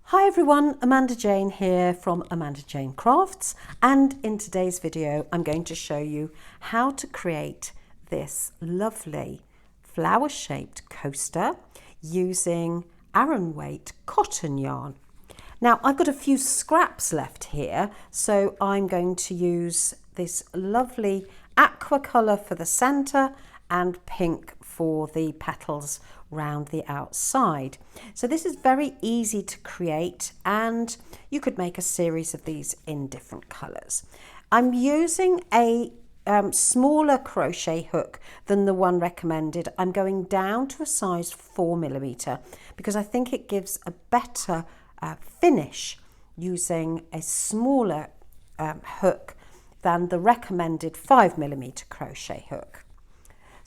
Hi everyone, Amanda Jane here from Amanda Jane Crafts, and in today's video I'm going to show you how to create this lovely flower shaped coaster using Aran weight cotton yarn. Now I've got a few scraps left here, so I'm going to use this lovely aqua colour for the centre and pink for the petals round the outside. So this is very easy to create, and you could make a series of these in different colours. I'm using a smaller crochet hook than the one recommended. I'm going down to a size 4mm because I think it gives a better finish using a smaller hook than the recommended 5mm crochet hook.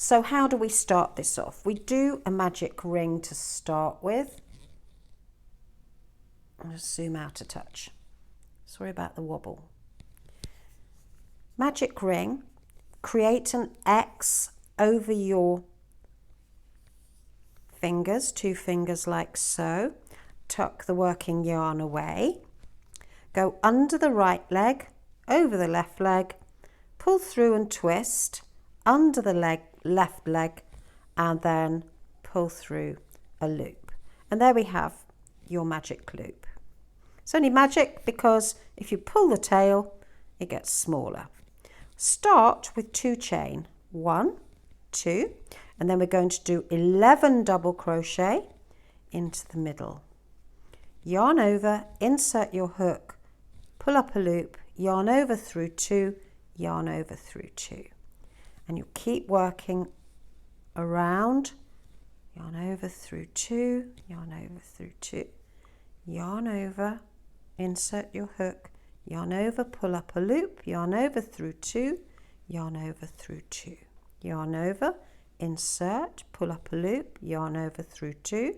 So how do we start this off? We do a magic ring to start with. I'll just zoom out a touch. Sorry about the wobble. Magic ring, create an X over your fingers, 2 fingers like so. Tuck the working yarn away. Go under the right leg, over the left leg, pull through and twist, under the left leg, and then pull through a loop. And there we have your magic loop. It's only magic because if you pull the tail, it gets smaller. Start with 2 chain, 1, 2, and then we're going to do 11 double crochet into the middle. Yarn over, insert your hook, pull up a loop, yarn over through 2, yarn over through 2. And you keep working around, yarn over through 2, yarn over through 2, yarn over, insert your hook, yarn over, pull up a loop, yarn over through 2, yarn over through 2, yarn over, insert, pull up a loop, yarn over through 2,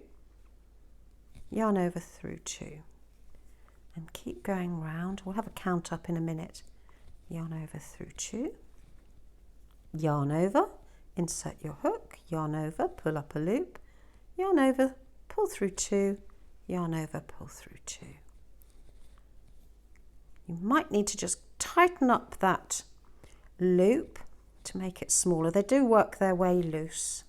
yarn over through 2, and keep going round. We'll have a count up in a minute. Yarn over through 2, yarn over, insert your hook, yarn over, pull up a loop, yarn over, pull through 2, yarn over, pull through 2. You might need to just tighten up that loop to make it smaller. They do work their way loose.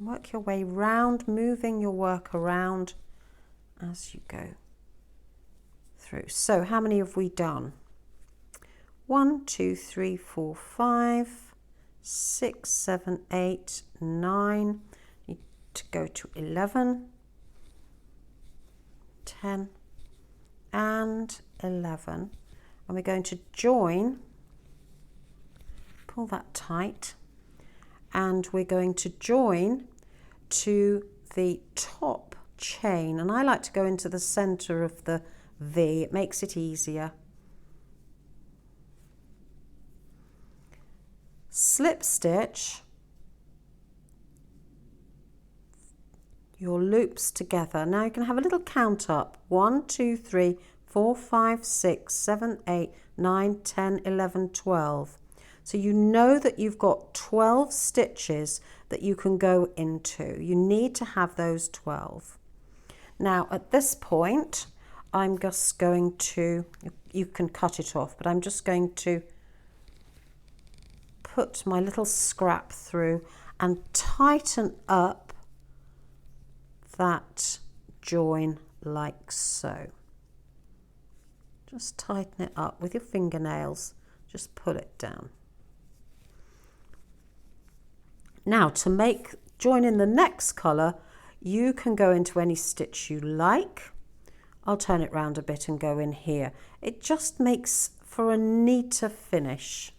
Work your way round, moving your work around as you go through. So how many have we done? 1, 2, 3, 4, 5, 6, 7, 8, 9. Need to go to 11, 10, and 11. And we're going to join, pull that tight, and we're going to join to the top chain. And I like to go into the center of the V. It makes it easier. Slip stitch your loops together. Now you can have a little count up. 1, 2, 3, 4, 5, 6, 7, 8, 9, 10, 11, 12. So you know that you've got 12 stitches that you can go into. You need to have those 12. Now at this point, I'm just going to, you can cut it off, but I'm just going to put my little scrap through and tighten up that join like so. Just tighten it up with your fingernails, just pull it down. Now to join in the next colour, you can go into any stitch you like. I'll turn it round a bit and go in here. It just makes for a neater finish.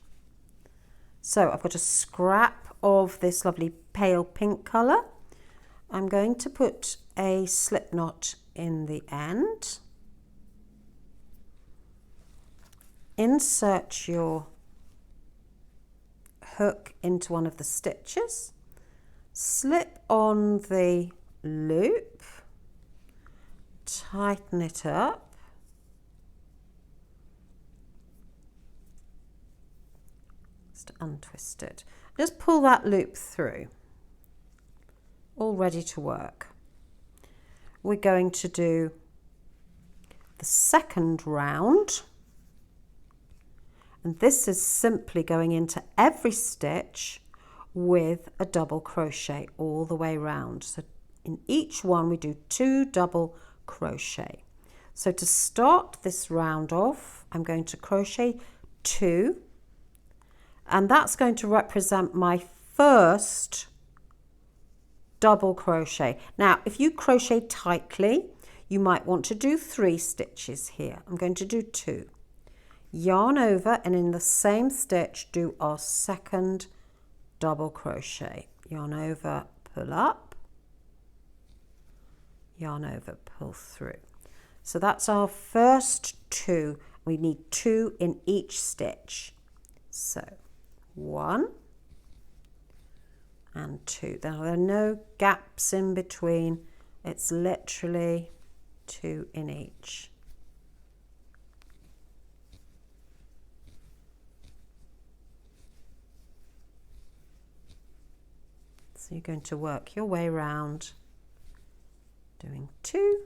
So I've got a scrap of this lovely pale pink colour. I'm going to put a slip knot in the end. Insert your hook into one of the stitches. Slip on the loop. Tighten it up. Untwist it. Just pull that loop through. All ready to work. We're going to do the second round, and this is simply going into every stitch with a double crochet all the way round. So in each one we do 2 double crochet. So to start this round off, I'm going to crochet 2, and that's going to represent my first double crochet. Now if you crochet tightly, you might want to do 3 stitches here. I'm going to do 2. Yarn over, and in the same stitch do our second double crochet. Yarn over, pull up, yarn over, pull through. So that's our first 2. We need 2 in each stitch. So 1 and 2. There are no gaps in between. It's literally 2 in each. So you're going to work your way around doing 2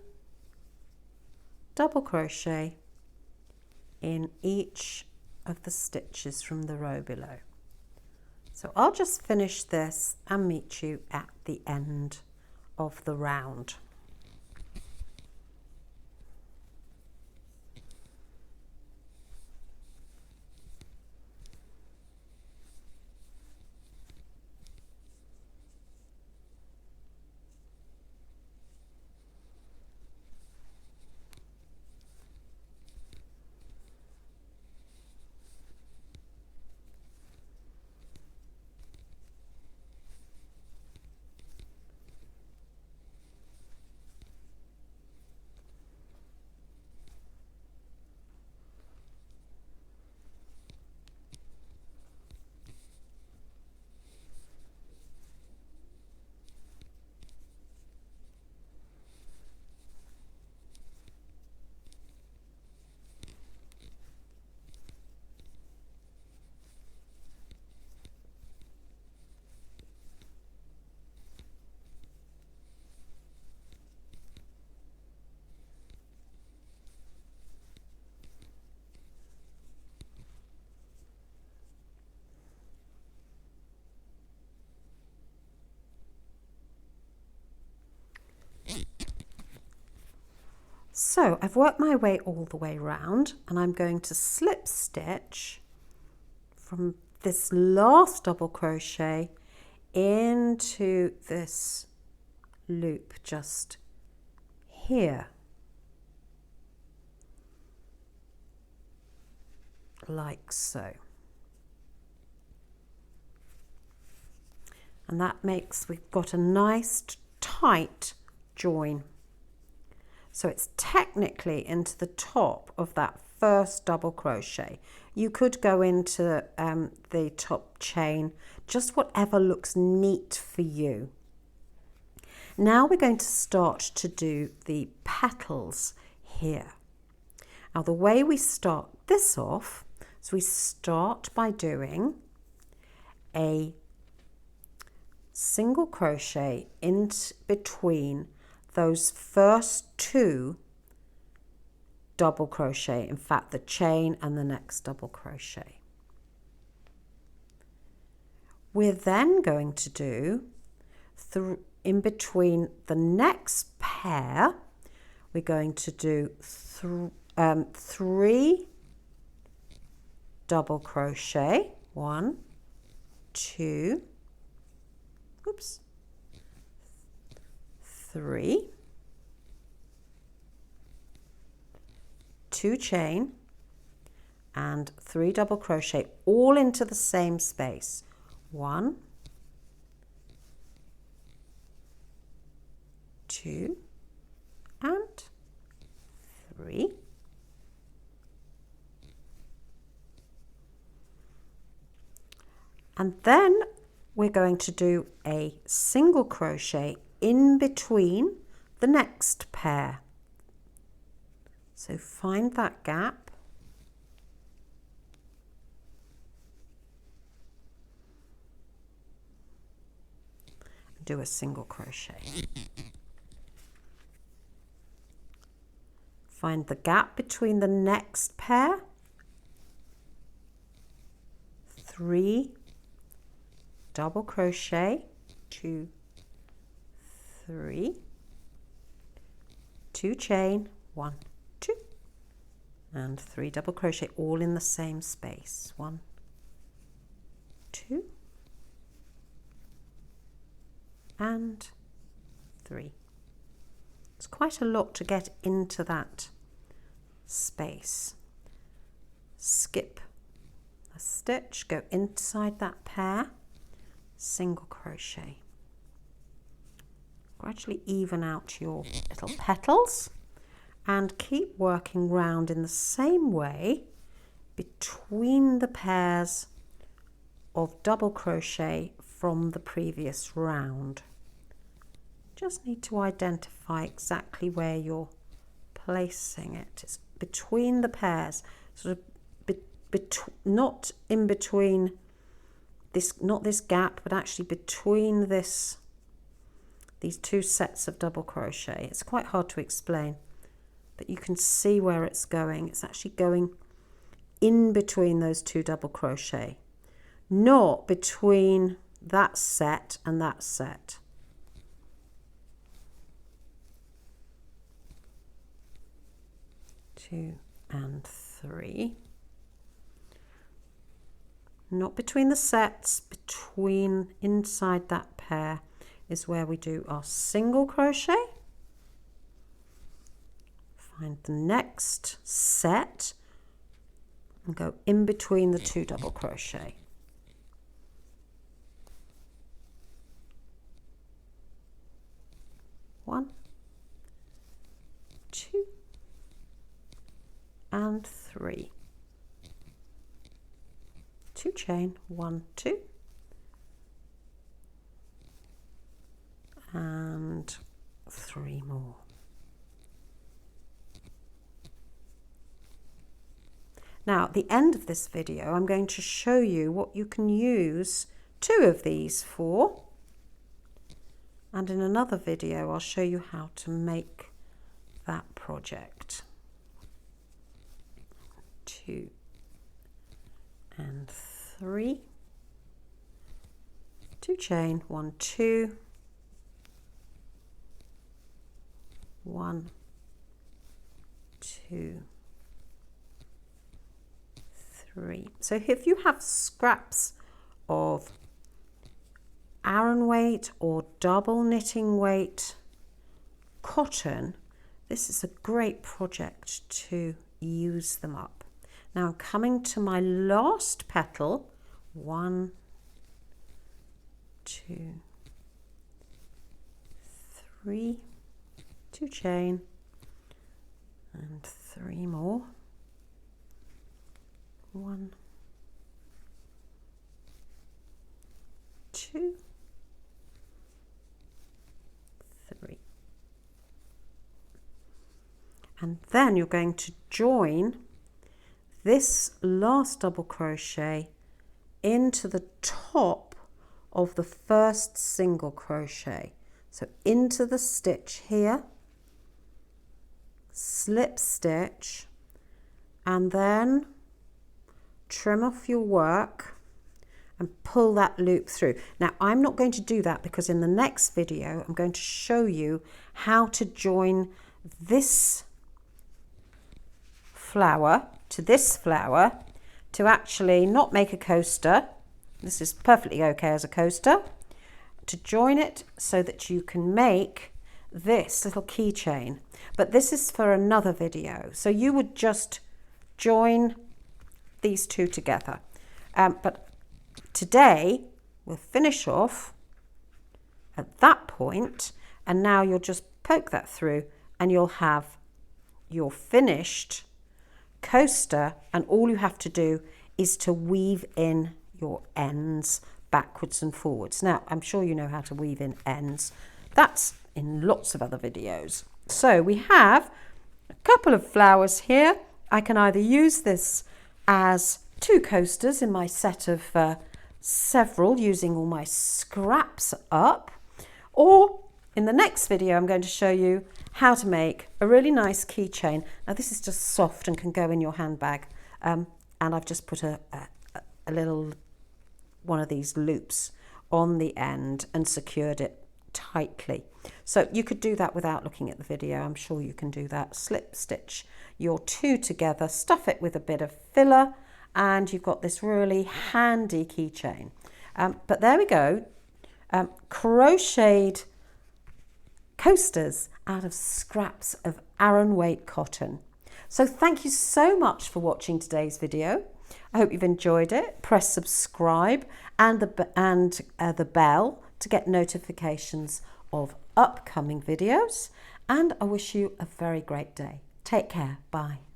double crochet in each of the stitches from the row below. So I'll just finish this and meet you at the end of the round. So I've worked my way all the way round, and I'm going to slip stitch from this last double crochet into this loop just here, like so. And that makes, we've got a nice tight join. So it's technically into the top of that first double crochet. You could go into the top chain, just whatever looks neat for you. Now we're going to start to do the petals here. Now the way we start this off is we start by doing a single crochet in between those first 2 double crochet, in fact the chain and the next double crochet. We're then going to do in between the next pair, we're going to do 3 double crochet, 1, 2, oops, 3, 2 chain and 3 double crochet, all into the same space. 1, 2 and 3. And then we're going to do a single crochet in between the next pair. So find that gap and do a single crochet. Find the gap between the next pair, 3 double crochet, 2, 3, 2 chain, 1, 2, and 3 double crochet, all in the same space, 1, 2, and 3. It's quite a lot to get into that space. Skip a stitch, go inside that pair, single crochet. Gradually even out your little petals and keep working round in the same way between the pairs of double crochet from the previous round. Just need to identify exactly where you're placing it. It's between the pairs, sort of not in between this, not this gap, but actually between these two sets of double crochet. It's quite hard to explain, but you can see where it's going. It's actually going in between those 2 double crochet, not between that set and that set. Two and 3. Not between the sets, between inside that pair is where we do our single crochet. Find the next set and go in between the 2 double crochet. One, 2, and 3. 2 chain, 1, 2, and 3 more. Now, at the end of this video, I'm going to show you what you can use 2 of these for, and in another video I'll show you how to make that project. 2 and 3, 2 chain, 1, 2, 1, 2, 3. So if you have scraps of Aran weight or double knitting weight cotton, this is a great project to use them up. Now I'm coming to my last petal, 1, 2, 3, 2 chain, and 3 more, 1, 2, 3. And then you're going to join this last double crochet into the top of the first single crochet. So into the stitch here, slip stitch, and then trim off your work and pull that loop through. Now I'm not going to do that because in the next video I'm going to show you how to join this flower to this flower to actually not make a coaster. This is perfectly okay as a coaster. To join it so that you can make this little keychain. But this is for another video. So you would just join these 2 together. But today we'll finish off at that point, and now you'll just poke that through and you'll have your finished coaster, and all you have to do is to weave in your ends backwards and forwards. Now I'm sure you know how to weave in ends. That's in lots of other videos. So we have a couple of flowers here. I can either use this as 2 coasters in my set of several, using all my scraps up, or in the next video I'm going to show you how to make a really nice keychain. Now this is just soft and can go in your handbag, and I've just put a little one of these loops on the end and secured it tightly. So you could do that without looking at the video. I'm sure you can do that. Slip stitch your two together, stuff it with a bit of filler, and you've got this really handy keychain. But there we go, crocheted coasters out of scraps of Aran weight cotton. So thank you so much for watching today's video. I hope you've enjoyed it. Press subscribe and the bell to get notifications of upcoming videos. And I wish you a very great day. Take care. Bye.